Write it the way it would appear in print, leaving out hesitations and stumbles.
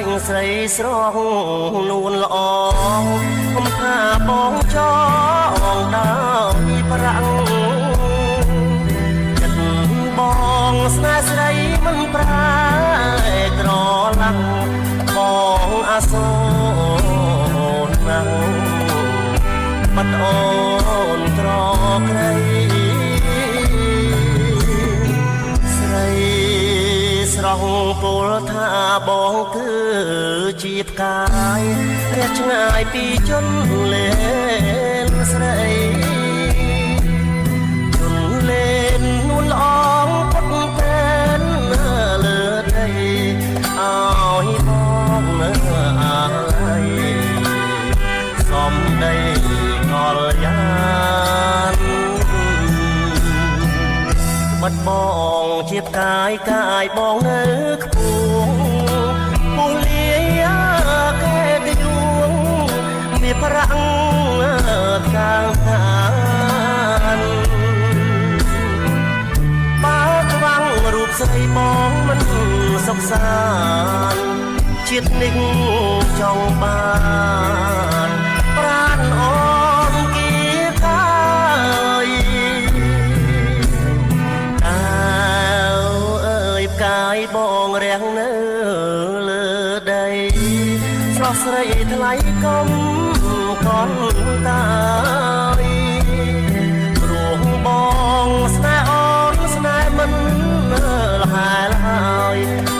ញស្រីស្រស់នួនល្អខ្ញុំថាបងចងដោយប្រាំងចិត្តបងស្នេហ៍ស្រីមិនប្រែក្រឡាំងបងអាសូរណាស់បាត់អូនត្រក្រៃស្រីស្រស់ពលថាបងគឺជាផ្កាយរះឆ្ងាយពីជនលេនស្រីជនលេននួនល្អងពុតពេនលើដីឲ្យបងនៅអាឡ័យសំដីកលយានបាត់បងជាផ្កាយកាយបងនៅខ្ពស់ពូលាគេកយួងមានប្រាំងកាងខានបើខ្វាំងរូបស្រីបងមិនសុខសាន្តជាតិនេះចង់បានប្រាណអូនគៀកាយផ្កាយបងរាំងនៅលើដីស្រស់ស្រីថ្លៃកុំកនតាយព្រោះបងស្នេហ៍អូនស្នេហ៍មិនលហើយ